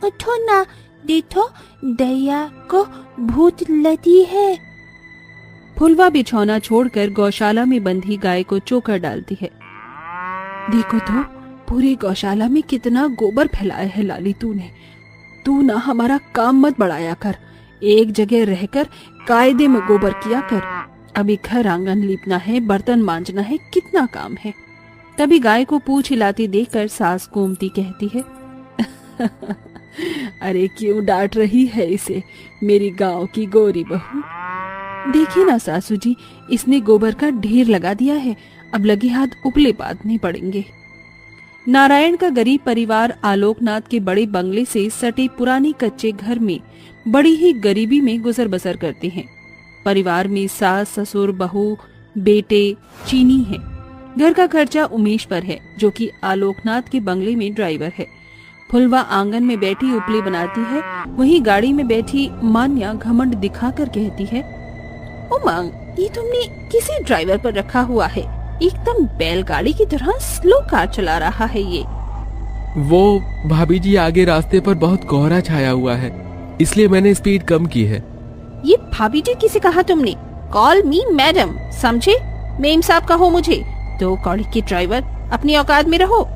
उठो ना, देखो दैया को भूत लगी है। फुलवा बिछौना छोड़कर गौशाला में बंधी गाय को चोकर डालती है। देखो तो पूरी गौशाला में कितना गोबर फैलाया है लाली तूने। तू ना हमारा काम मत बढ़ाया कर, एक जगह रहकर कायदे में गोबर किया कर। अभी घर आंगन लीपना है, बर्तन मांजना है, कितना काम है। तभी गाय को पूंछ हिलाती देखकर सास गोमती कहती है अरे क्यों डांट रही है इसे, मेरी गांव की गोरी बहू। देखिए ना सासू जी, इसने गोबर का ढेर लगा दिया है, अब लगे हाथ उपले बांधने पड़ेंगे। नारायण का गरीब परिवार आलोकनाथ के बड़े बंगले से सटे पुराने कच्चे घर में बड़ी ही गरीबी में गुजर बसर करते हैं। परिवार में सास ससुर बहू बेटे चीनी है। घर का खर्चा उमेश पर है, जो कि आलोकनाथ के बंगले में ड्राइवर है। फुलवा आंगन में बैठी उपले बनाती है, वहीं गाड़ी में बैठी मान्या घमंड दिखाकर कहती है, उमंग, ये तुमने किसी ड्राइवर पर रखा हुआ है, एकदम बैलगाड़ी की तरह स्लो कार चला रहा है ये। वो भाभी जी, आगे रास्ते पर बहुत कोहरा छाया हुआ है, इसलिए मैंने स्पीड कम की है। ये भाभी जी किसे कहा तुमने? कॉल मी मैडम, समझे? मेम साहब कहो मुझे। दो कौड़ी के ड्राइवर, अपनी औकात में रहो।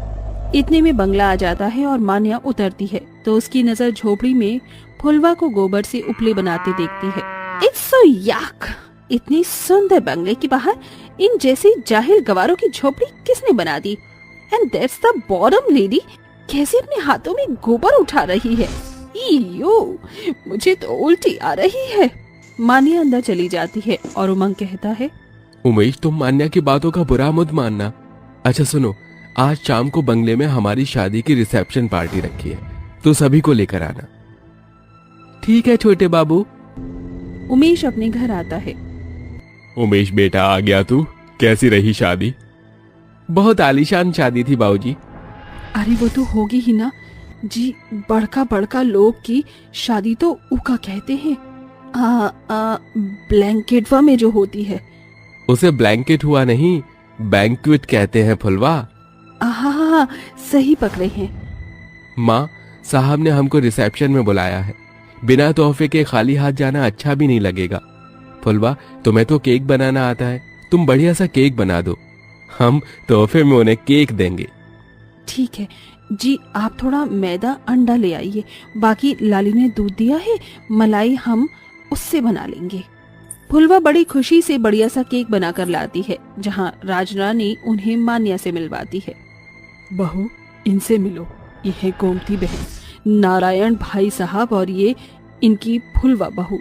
इतने में बंगला आ जाता है और मान्या उतरती है तो उसकी नजर झोपड़ी में फुलवा को गोबर से उपले बनाते देखती है। इट्स सो याक, इतनी सुंदर बंगले के बाहर इन जैसी जाहिल गवारों की झोपड़ी किसने बना दी? And that's the bottom lady, कैसे अपने हाथों में गोबर उठा रही है। ईयो, मुझे तो उल्टी आ रही है। मान्या अंदर चली जाती है और उमंग कहता है, उमेश, तुम मान्या की बातों का बुरा मत मानना। अच्छा सुनो, आज शाम को बंगले में हमारी शादी की रिसेप्शन पार्टी रखी है, तो सभी को लेकर आना। ठीक है छोटे बाबू। उमेश अपने घर आता है। उमेश बेटा, आ गया तू? कैसी रही शादी? बहुत आलीशान शादी थी बाबूजी। अरे वो तो होगी ही ना जी, बड़का बड़का लोग की शादी तो उका कहते हैं। ब्लैंकेटवा में जो होती है उसे ब्लैंकेट हुआ नहीं, बैंक्वेट कहते हैं फुलवा। हाँ, सही पकड़े हैं। माँ साहब ने हमको रिसेप्शन में बुलाया है, बिना तोहफे के खाली हाथ जाना अच्छा भी नहीं लगेगा। फुलवा, तुम्हें तो केक बनाना आता है, तुम बढ़िया सा केक बना दो, हम तोहफे में उन्हें केक देंगे। ठीक है जी, आप थोड़ा मैदा अंडा ले आइए, बाकी लाली ने दूध दिया है, मलाई हम उससे बना लेंगे। फुलवा बड़ी खुशी से बढ़िया सा केक बनाकर लाती है, जहाँ राजरानी उन्हें मान्या से मिलवाती है। बहू, इनसे मिलो, ये है गोमती बहन, नारायण भाई साहब और ये इनकी फुलवा बहू।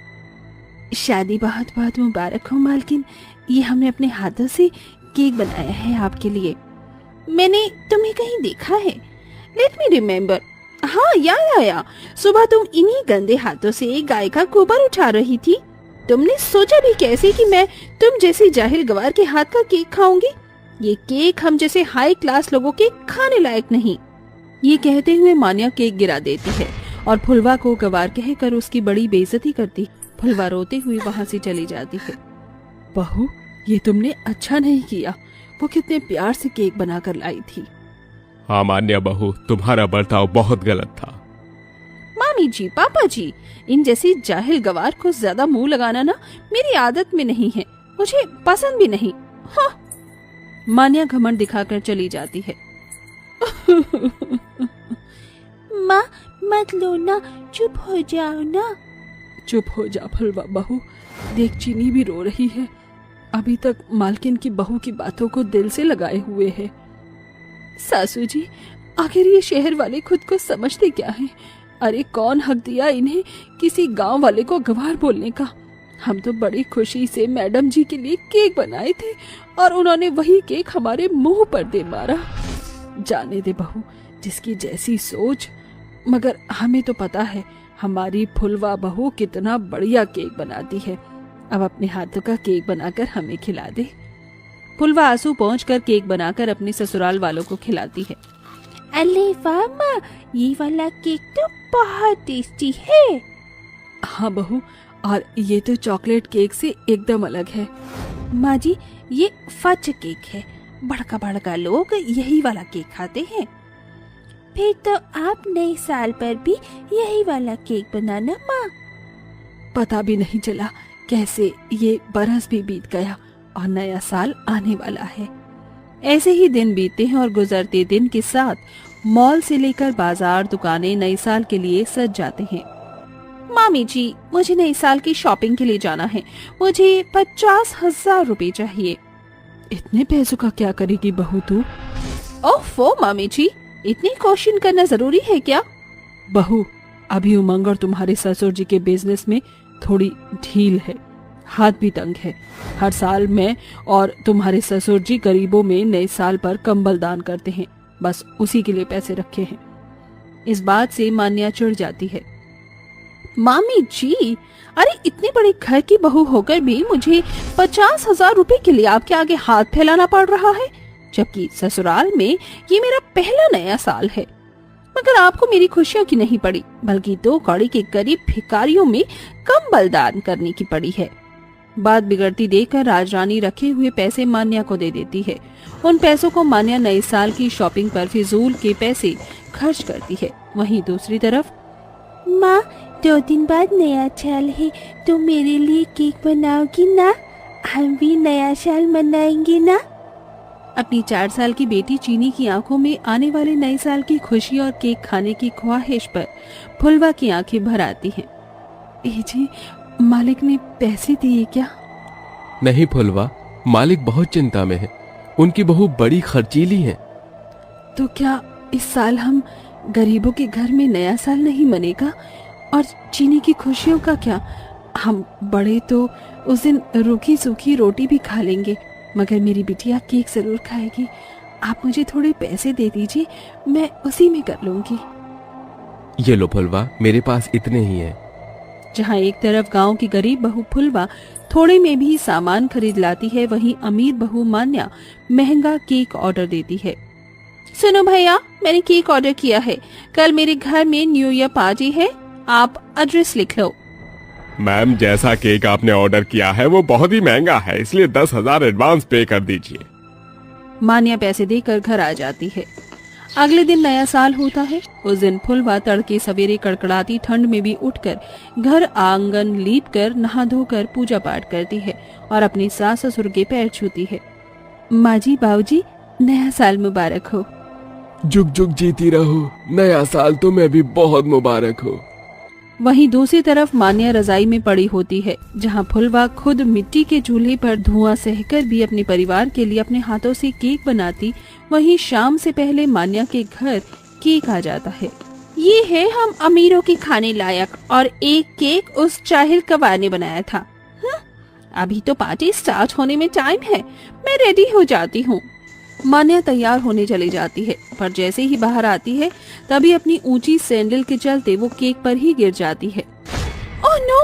शादी बहुत बहुत मुबारक हो मालकिन, ये हमने अपने हाथों से केक बनाया है आपके लिए। मैंने तुम्हें कहीं देखा है, लेट मी रिमेम्बर। हाँ, याद आया, सुबह तुम इन्हीं गंदे हाथों से गाय का गोबर उठा रही थी। तुमने सोचा भी कैसे कि मैं तुम जैसी जाहिल गवार के हाथ का केक खाऊंगी? ये केक हम जैसे हाई क्लास लोगों के खाने लायक नहीं। ये कहते हुए मान्या केक गिरा देती है और फुलवा को गवार कहकर उसकी बड़ी बेइज्जती करती। फुलवा रोते हुए वहाँ से चली जाती है। बहू, ये तुमने अच्छा नहीं किया, वो कितने प्यार से केक बनाकर लाई थी। हाँ मान्या बहू, तुम्हारा बर्ताव बहुत गलत था। मामी जी, पापा जी, इन जैसी जाहिल गवार को ज्यादा मुंह लगाना ना मेरी आदत में नहीं है, मुझे पसंद भी नहीं। हाँ। मान्या घमंड दिखाकर चली जाती है। माँ मत लो ना, चुप हो जाओ ना। चुप हो जा फुलवा बहू, देख चीनी भी रो रही है, अभी तक मालकिन की बहू की बातों को दिल से लगाए हुए है। सासू जी, आखिर ये शहर वाले खुद को समझते क्या हैं? अरे कौन हक दिया इन्हें किसी गांव वाले को गवार बोलने का? हम तो बड़ी खुशी से मैडम जी के लिए केक बनाए थे और उन्होंने वही केक हमारे मुंह पर दे मारा। जाने दे बहू, जिसकी जैसी सोच, मगर हमें तो पता है हमारी फुलवा बहू कितना बढ़िया केक बनाती है। अब अपने हाथों का केक बनाकर हमें खिला दे। फुलवा आंसू पहुंचकर केक बनाकर अपने ससुराल वालों को खिलाती है। अरे वाह माँ, ये वाला केक तो बहुत टेस्टी है। हाँ बहू, और ये तो चॉकलेट केक से एकदम अलग है। माँ जी, ये फज केक है, बड़का बड़का लोग यही वाला केक खाते हैं। फिर तो आप नए साल पर भी यही वाला केक बनाना माँ। पता भी नहीं चला कैसे ये बरस भी बीत गया और नया साल आने वाला है। ऐसे ही दिन बीतते हैं और गुजरते दिन के साथ मॉल से लेकर बाजार, दुकानें नए साल के लिए सज जाते हैं। मामी जी, मुझे नए साल की शॉपिंग के लिए जाना है। मुझे 50,000 रुपए चाहिए। इतने पैसों का क्या करेगी बहू तू? ओफो मामी जी, इतनी क्वेश्चन करना जरूरी है क्या? बहू, अभी उमंग और तुम्हारे ससुर जी के बिजनेस में थोड़ी ढील है, हाथ भी तंग है। हर साल मैं और तुम्हारे ससुर जी गरीबों में नए साल पर कंबल दान करते हैं, बस उसी के लिए पैसे रखे हैं। इस बात से मान्या चिढ़ जाती है। मामी जी, अरे इतने बड़े घर की बहू होकर भी मुझे 50,000 रुपए के लिए आपके आगे हाथ फैलाना पड़ रहा है, जबकि ससुराल में ये मेरा पहला नया साल है। मगर आपको मेरी खुशियों की नहीं पड़ी, बल्कि 2 कौड़ी के गरीब भिखारियों में कंबल दान करने की पड़ी है। बात बिगड़ती देखकर राजरानी रखे हुए पैसे मान्या को दे देती है। उन पैसों को मान्या नए साल की शॉपिंग पर फिजूल के पैसे खर्च करती है। वहीं दूसरी तरफ, माँ 2 दिन बाद नया साल है, तो मेरे लिए केक बनाओगी ना? हम भी नया साल मनाएंगे ना? अपनी 4 साल की बेटी चीनी की आंखों में आने वाले नए साल की खुशी और केक खाने की ख्वाहिश पर फुलवा की आंखें भर आती हैं। जी, मालिक ने पैसे दिए क्या? नहीं फुलवा, मालिक बहुत चिंता में है। उनकी बहू बड़ी खर्चीली है। तो क्या इस साल हम गरीबों के घर में नया साल नहीं मनेगा? और चीनी की खुशियों का क्या? हम बड़े तो उस दिन रूखी सूखी रोटी भी खा लेंगे, मगर मेरी बिटिया केक जरूर खाएगी। आप मुझे थोड़े पैसे दे दीजिए, मैं उसी में कर लूंगी। ये लो फुलवा, मेरे पास इतने ही हैं। जहाँ एक तरफ गांव की गरीब बहू फुलवा थोड़े में भी सामान खरीद लाती है, वहीं अमीर बहू मान्या महंगा केक ऑर्डर देती है। सुनो भैया, मैंने केक ऑर्डर किया है। कल मेरे घर में न्यू ईयर पार्टी है, आप एड्रेस लिख लो। मैम, जैसा केक आपने ऑर्डर किया है वो बहुत ही महंगा है, इसलिए 10,000 एडवांस पे कर दीजिए। मान्या पैसे देकर घर आ जाती है। अगले दिन नया साल होता है। उस दिन फुलवा तड़के सवेरे कड़कड़ाती ठंड में भी उठकर घर आंगन लीपकर नहा धोकर पूजा पाठ करती है और अपनी सास ससुर के पैर छूती है। माँ जी, बाबूजी, नया साल मुबारक हो। जुग जुग जीती रहो, नया साल तुम्हें भी बहुत मुबारक हो। वहीं दूसरी तरफ मान्या रजाई में पड़ी होती है, जहां फुलवा खुद मिट्टी के चूल्हे पर धुआं सहकर भी अपने परिवार के लिए अपने हाथों से केक बनाती। वहीं शाम से पहले मान्या के घर केक आ जाता है। ये है हम अमीरों के खाने लायक, और एक केक उस चाहिल कबार ने बनाया था। अभी तो पार्टी स्टार्ट होने में टाइम है, मैं रेडी हो जाती हूँ। मान्या तैयार होने चली जाती है, पर जैसे ही बाहर आती है तभी अपनी ऊंची सैंडल के चलते वो केक पर ही गिर जाती है। ओह नो,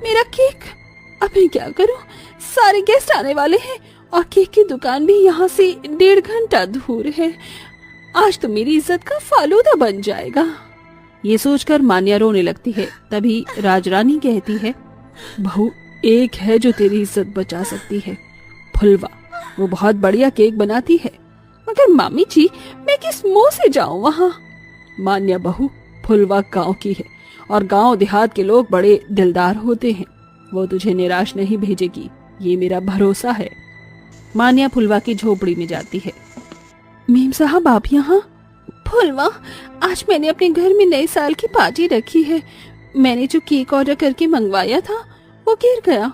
मेरा केक! अब मैं क्या करूं? सारे गेस्ट आने वाले हैं और केक की दुकान भी यहाँ से 1.5 घंटा दूर है। आज तो मेरी इज्जत का फालूदा बन जाएगा। ये सोचकर मान्या रोने लगती है। तभी राजरानी कहती है, बहू, एक है जो तेरी इज्जत बचा सकती है, फुलवा। वो बहुत बढ़िया केक बनाती है। मगर मामी जी, मैं किस मुंह से जाऊं वहाँ? मान्या बहू, फुलवा गांव की है और गांव देहात के लोग बड़े दिलदार होते हैं। वो तुझे निराश नहीं भेजेगी, ये मेरा भरोसा है। मान्या फुलवा की झोपड़ी में जाती है। मेम साहब, आप यहाँ? फुलवा, आज मैंने अपने घर में नए साल की पार्टी रखी है। मैंने जो केक ऑर्डर करके मंगवाया था वो गिर गया।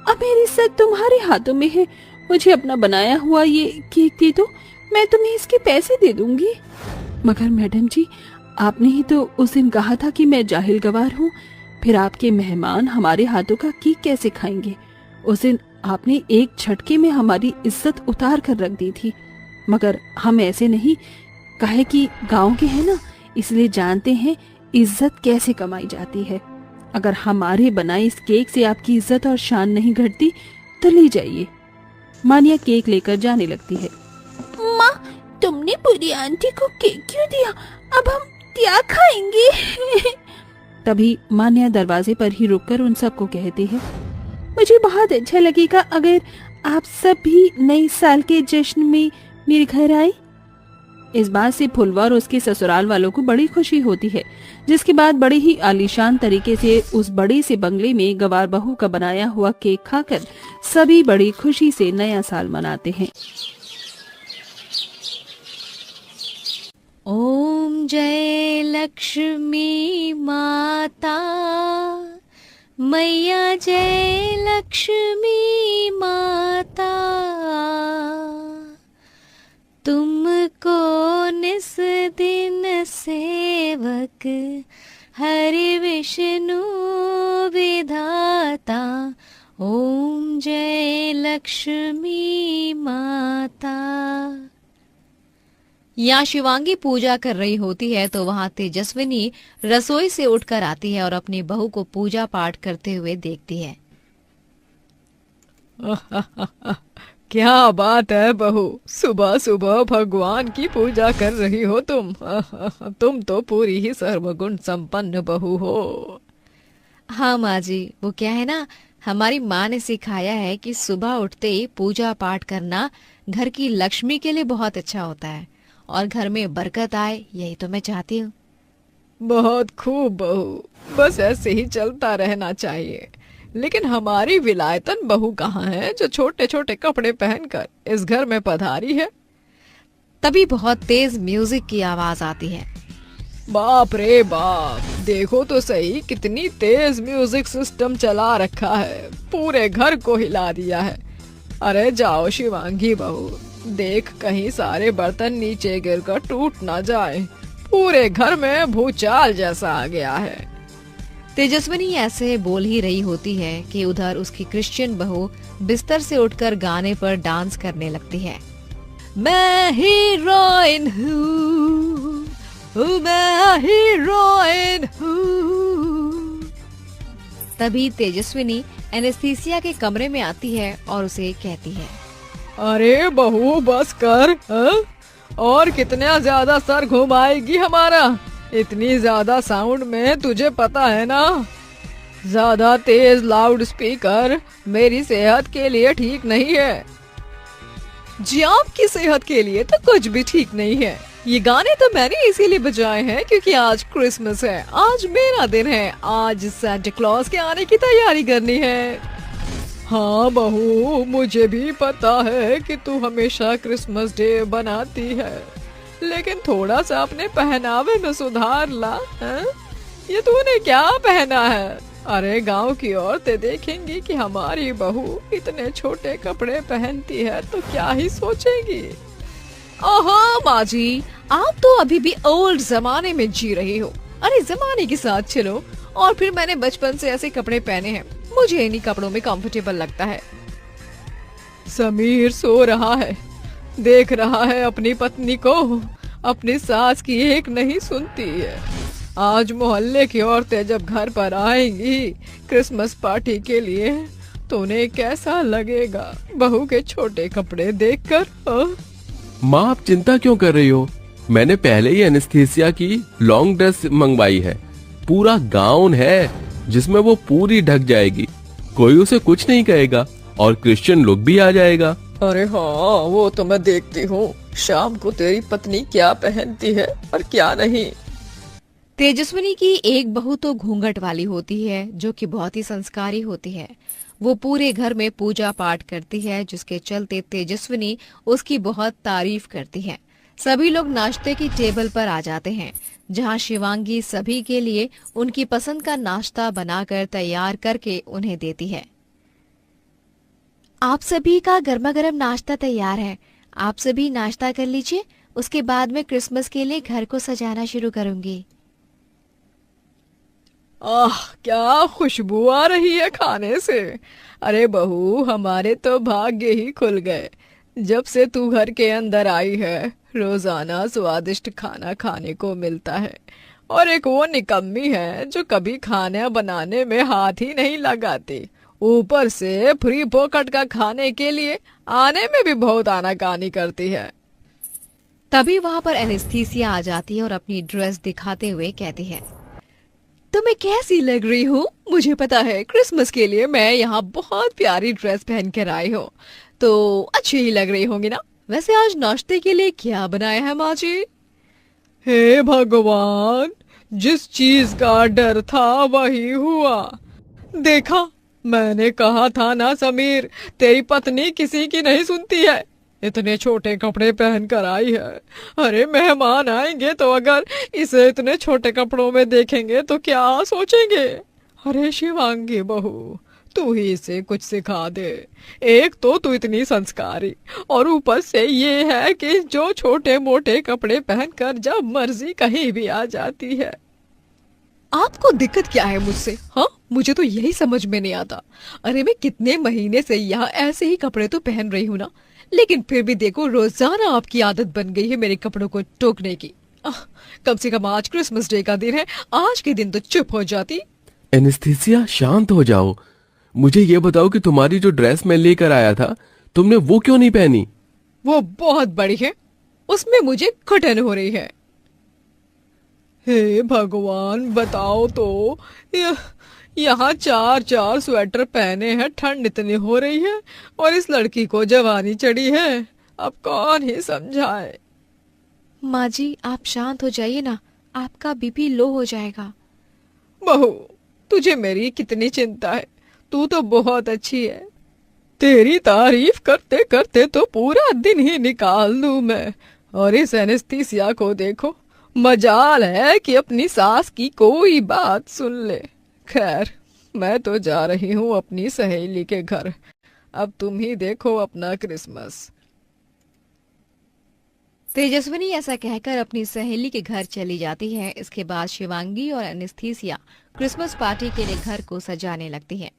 अब मेरी इज्जत तुम्हारे हाथों में है। मुझे अपना बनाया हुआ ये केक दे दो, मैं तुम्हें इसके पैसे दे दूंगी। मगर मैडम जी, आपने ही तो उस दिन कहा था कि मैं जाहिल गवार हूँ, फिर आपके मेहमान हमारे हाथों का केक कैसे खाएंगे? उस दिन आपने एक झटके में हमारी इज्जत उतार कर रख दी थी। मगर हम ऐसे नहीं, काहे कि गांव के हैं ना, इसलिए जानते हैं इज्जत कैसे कमाई जाती है। अगर हमारे बनाए इस केक से आपकी इज्जत और शान नहीं घटती तो ले जाइए। मान्या केक लेकर जाने लगती है। माँ, तुमने पूरी आंटी को केक क्यों दिया? अब हम क्या खाएंगे? तभी मान्या दरवाजे पर ही रुककर उन सबको कहती है, मुझे बहुत अच्छा लगेगा अगर आप सब भी नए साल के जश्न में मेरे घर आए। इस बात से फुलवा और उसके ससुराल वालों को बड़ी खुशी होती है, जिसके बाद बड़े ही आलीशान तरीके से उस बड़े से बंगले में गवार बहू का बनाया हुआ केक खाकर सभी बड़ी खुशी से नया साल मनाते हैं। ओम जय लक्ष्मी माता, मैया जय लक्ष्मी माता, तुमको निस दिन सेवक हरि विष्णु विधाता, ओम जय लक्ष्मी माता। यहाँ शिवांगी पूजा कर रही होती है तो वहाँ तेजस्विनी रसोई से उठकर आती है और अपनी बहू को पूजा पाठ करते हुए देखती है। क्या बात है बहू, सुबह सुबह भगवान की पूजा कर रही हो तुम। तुम तो पूरी ही सर्वगुण संपन्न बहू हो। हाँ माँ जी, वो क्या है ना, हमारी माँ ने सिखाया है कि सुबह उठते ही पूजा पाठ करना घर की लक्ष्मी के लिए बहुत अच्छा होता है और घर में बरकत आए, यही तो मैं चाहती हूँ। बहुत खूब बहू, बस ऐसे ही चलता रहना चाहिए। लेकिन हमारी विलायतन बहू कहाँ है जो छोटे छोटे कपड़े पहनकर इस घर में पधारी है? तभी बहुत तेज म्यूजिक की आवाज आती है। बाप रे बाप, देखो तो सही कितनी तेज म्यूजिक सिस्टम चला रखा है, पूरे घर को हिला दिया है। अरे जाओ शिवांगी बहू, देख कहीं सारे बर्तन नीचे गिरकर टूट ना जाए, पूरे घर में भूचाल जैसा आ गया है। तेजस्विनी ऐसे बोल ही रही होती है कि उधर उसकी क्रिश्चियन बहू बिस्तर से उठकर गाने पर डांस करने लगती है। मैं हीरोइन हूँ, मैं हीरोइन हूँ। तभी तेजस्विनी एनेस्थीसिया के कमरे में आती है और उसे कहती है, अरे बहू बस कर, और कितना ज्यादा सर घुमाएगी हमारा? इतनी ज्यादा साउंड में तुझे पता है ना, ज्यादा तेज लाउड स्पीकर मेरी सेहत के लिए ठीक नहीं है। जी आपकी सेहत के लिए तो कुछ भी ठीक नहीं है। ये गाने तो मैंने इसीलिए बजाए हैं क्योंकि आज क्रिसमस है, आज मेरा दिन है, आज सांता क्लॉज के आने की तैयारी करनी है। हाँ बहू, मुझे भी पता है कि तू हमेशा क्रिसमस डे बनाती है, लेकिन थोड़ा सा अपने पहनावे में सुधार ला। ये तूने क्या पहना है? अरे गांव की औरतें देखेंगी कि हमारी बहू इतने छोटे कपड़े पहनती है तो क्या ही सोचेंगी। ओहो माँ जी, आप तो अभी भी ओल्ड जमाने में जी रही हो। अरे जमाने के साथ चलो। और फिर मैंने बचपन से ऐसे कपड़े पहने हैं, मुझे इन्हीं कपड़ों में कंफर्टेबल लगता है। समीर सो रहा है, देख रहा है अपनी पत्नी को, अपनी सास की एक नहीं सुनती है। आज मोहल्ले की औरतें जब घर पर आएंगी क्रिसमस पार्टी के लिए तो उन्हें कैसा लगेगा बहू के छोटे कपड़े देखकर। माँ आप चिंता क्यों कर रही हो? मैंने पहले ही एनेस्थीसिया की लॉन्ग ड्रेस मंगवाई है, पूरा गाउन है जिसमें वो पूरी ढक जाएगी, कोई उसे कुछ नहीं कहेगा और क्रिश्चियन लुक भी आ जाएगा। अरे हाँ, वो तो मैं देखती हूँ शाम को तेरी पत्नी क्या पहनती है और क्या नहीं। तेजस्विनी की एक बहू तो घूंघट वाली होती है जो कि बहुत ही संस्कारी होती है। वो पूरे घर में पूजा पाठ करती है, जिसके चलते तेजस्विनी उसकी बहुत तारीफ करती है। सभी लोग नाश्ते की टेबल पर आ जाते हैं, जहां शिवांगी सभी के लिए उनकी पसंद का नाश्ता बनाकर तैयार करके उन्हें देती है। आप सभी का गर्मा गर्म नाश्ता तैयार है, आप सभी नाश्ता कर लीजिए, उसके बाद मैं क्रिसमस के लिए घर को सजाना शुरू करूंगी। आह, क्या खुशबू आ रही है खाने से। अरे बहू, हमारे तो भाग्य ही खुल गए जब से तू घर के अंदर आई है। रोजाना स्वादिष्ट खाना खाने को मिलता है और एक वो निकम्मी है जो कभी खाना बनाने में हाथ ही नहीं लगाती, ऊपर से फ्री पॉकेट का खाने के लिए आने में भी बहुत आनाकानी करती है। तभी वहां पर एनेस्थीसिया आ जाती है और अपनी ड्रेस दिखाते हुए कहती है, तुम्हें कैसी लग रही हूँ? मुझे पता है क्रिसमस के लिए मैं यहाँ बहुत प्यारी ड्रेस पहन कर आई हूँ, तो अच्छी ही लग रही होंगी ना। वैसे आज नाश्ते के लिए क्या बनाया है माँ जी? हे भगवान, जिस चीज का डर था वही हुआ। देखा, मैंने कहा था ना समीर, तेरी पत्नी किसी की नहीं सुनती है। इतने छोटे कपड़े पहन कर आई है। अरे मेहमान आएंगे तो अगर इसे इतने छोटे कपड़ों में देखेंगे तो क्या सोचेंगे। अरे शिवांगी बहू, तू ही इसे कुछ सिखा दे। एक तो तू इतनी संस्कारी, और ऊपर से ये है कि जो छोटे मोटे कपड़े पहनकर जब मर्जी कहीं भी आ जाती है। आपको दिक्कत क्या है मुझसे? हाँ, मुझे तो यही समझ में नहीं आता। अरे मैं कितने महीने से यहाँ ऐसे ही कपड़े तो पहन रही हूँ ना, लेकिन फिर भी देखो रोजाना आपकी आदत बन गई है मेरे कपड़ों को टोकने की। कम से कम आज क्रिसमस डे का दिन है, आज के दिन तो चुप हो जाती। एनेस्थीसिया, शांत हो जाओ। मुझे ये बताओ कि तुम्हारी जो ड्रेस मैं लेकर आया था, तुमने वो क्यों नहीं पहनी? वो बहुत बड़ी है, उसमें मुझे घुटन हो रही है। हे भगवान, बताओ तो, यहाँ चार चार स्वेटर पहने हैं, ठंड इतनी हो रही है, और इस लड़की को जवानी चढ़ी है। अब कौन ही समझाए। माँ जी, आप शांत हो जाइए ना, आपका बीपी लो हो जाएगा। बहू, तुझे मेरी कितनी चिंता है, तू तो बहुत अच्छी है। तेरी तारीफ करते करते तो पूरा दिन ही निकाल दूं मैं। और इस एनेस्थीसिया को देखो, मजाल है कि अपनी सास की कोई बात सुन ले। खैर, मैं तो जा रही हूँ अपनी सहेली के घर। अब तुम ही देखो अपना क्रिसमस। तेजस्विनी ऐसा कहकर अपनी सहेली के घर चली जाती है। इसके बाद शिवांगी और एनेस्थीसिया क्रिसमस पार्टी के लिए घर को सजाने लगती है।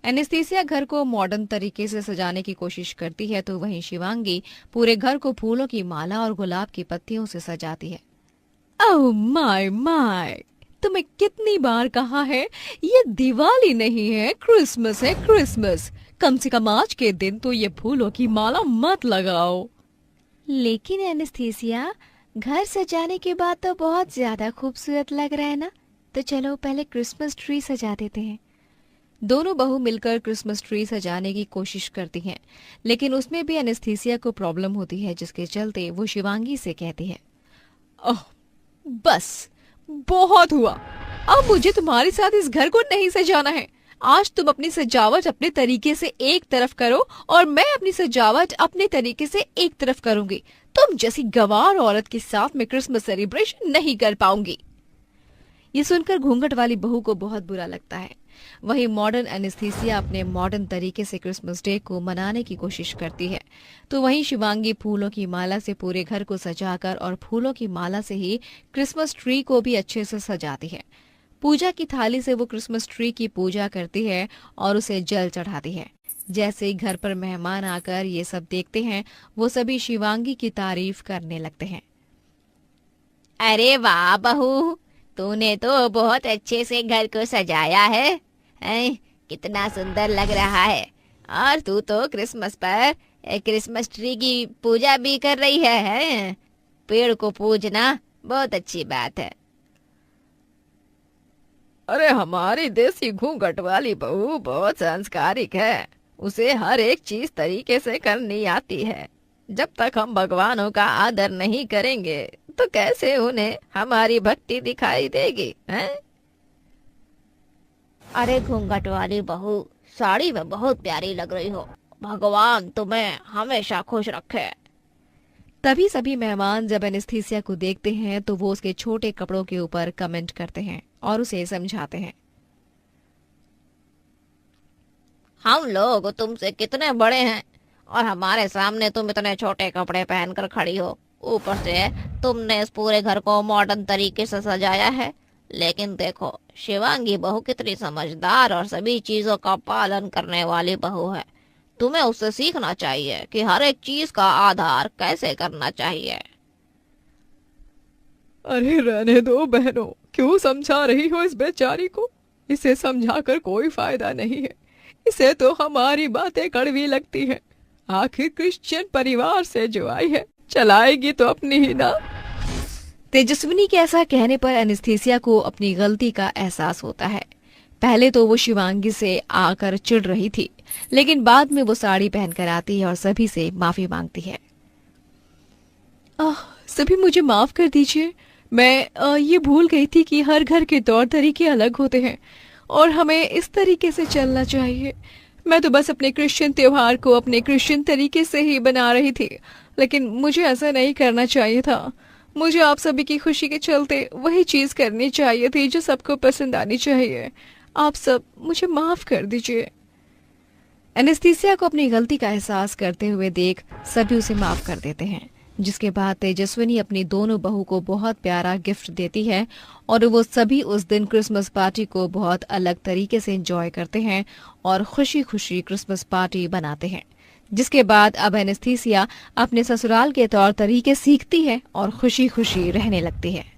एनेस्थीसिया घर को मॉडर्न तरीके से सजाने की कोशिश करती है, तो वहीं शिवांगी पूरे घर को फूलों की माला और गुलाब की पत्तियों से सजाती है। ओह माय माय, तुम्हें कितनी बार कहा है, ये दिवाली नहीं है, क्रिसमस है, क्रिसमस। कम से कम आज के दिन तो ये फूलों की माला मत लगाओ। लेकिन एनेस्थीसिया, घर सजाने के बाद तो बहुत ज्यादा खूबसूरत लग रहा है ना, तो चलो पहले क्रिसमस ट्री सजा देते हैं। दोनों बहू मिलकर क्रिसमस ट्री सजाने की कोशिश करती हैं, लेकिन उसमें भी एनेस्थीसिया को प्रॉब्लम होती है, जिसके चलते वो शिवांगी से कहती है, ओह बस, बहुत हुआ। अब मुझे तुम्हारे साथ इस घर को नहीं सजाना है। आज तुम अपनी सजावट अपने तरीके से एक तरफ करो और मैं अपनी सजावट अपने तरीके से एक तरफ करूंगी। तुम जैसी गंवार औरत के साथ मैं क्रिसमस सेलिब्रेशन नहीं कर पाऊंगी। ये सुनकर घूंघट वाली बहू को बहुत बुरा लगता है। वहीं मॉडर्न एनेस्थीसिया अपने मॉडर्न तरीके से क्रिसमस डे को मनाने की कोशिश करती है, तो वहीं शिवांगी फूलों की माला से पूरे घर को सजाकर और फूलों की माला से ही क्रिसमस ट्री को भी अच्छे से सजाती है। पूजा की थाली से वो क्रिसमस ट्री की पूजा करती है और उसे जल चढ़ाती है। जैसे ही घर पर मेहमान आकर ये सब देखते हैं, वो सभी शिवांगी की तारीफ करने लगते हैं। अरे वाह बहू, तूने तो बहुत अच्छे से घर को सजाया है। कितना सुंदर लग रहा है। और तू तो क्रिसमस पर क्रिसमस ट्री की पूजा भी कर रही है। पेड़ को पूजना बहुत अच्छी बात है। अरे हमारी देसी घूंघट वाली बहू बहुत संस्कारिक है। उसे हर एक चीज तरीके से करनी आती है। जब तक हम भगवानों का आदर नहीं करेंगे तो कैसे उन्हें हमारी भक्ति दिखाई देगी, हैं? अरे घूंघट वाली बहू, साड़ी में बहुत प्यारी लग रही हो। भगवान तुम्हें हमेशा खुश रखे। तभी सभी मेहमान जब एनेस्थीसिया को देखते हैं तो वो उसके छोटे कपड़ों के ऊपर कमेंट करते हैं और उसे समझाते हैं। हम लोग तुमसे कितने बड़े हैं और हमारे सामने तुम इतने छोटे कपड़े पहनकर खड़ी हो। ऊपर से तुमने इस पूरे घर को मॉडर्न तरीके से सजाया है। लेकिन देखो, शिवांगी बहू कितनी समझदार और सभी चीजों का पालन करने वाली बहू है। तुम्हें उससे सीखना चाहिए कि हर एक चीज का आधार कैसे करना चाहिए। अरे रहने दो बहनों, क्यों समझा रही हो इस बेचारी को? इसे समझाकर कोई फायदा नहीं है। इसे तो हमारी बातें कड़वी लगती हैं। आखिर क्रिश्चियन परिवार से जो आई है, चलाएगी तो अपनी ही ना। तेजस्विनी के ऐसा कहने पर एनेस्थीसिया को अपनी गलती का एहसास होता है। पहले तो वो शिवांगी से आकर चिढ़ रही थी, लेकिन बाद में वो साड़ी पहनकर आती है और सभी से माफी मांगती है। सभी मुझे माफ कर दीजिए। मैं ये भूल गई थी कि हर घर के तौर तरीके अलग होते हैं और हमें इस तरीके से चलना चाहिए। मैं तो बस अपने क्रिश्चियन त्योहार को अपने क्रिश्चियन तरीके से ही बना रही थी, लेकिन मुझे ऐसा नहीं करना चाहिए था। मुझे आप सभी की खुशी के चलते वही चीज करनी चाहिए थी जो सबको पसंद आनी चाहिए। आप सब मुझे माफ कर दीजिए। एनेस्थीसिया को अपनी गलती का एहसास करते हुए देख सभी उसे माफ कर देते हैं, जिसके बाद तेजस्विनी अपनी दोनों बहू को बहुत प्यारा गिफ्ट देती है और वो सभी उस दिन क्रिसमस पार्टी को बहुत अलग तरीके से एंजॉय करते हैं और खुशी खुशी क्रिसमस पार्टी बनाते हैं। जिसके बाद अब एनेस्थीसिया अपने ससुराल के तौर तरीके सीखती है और खुशी खुशी रहने लगती है।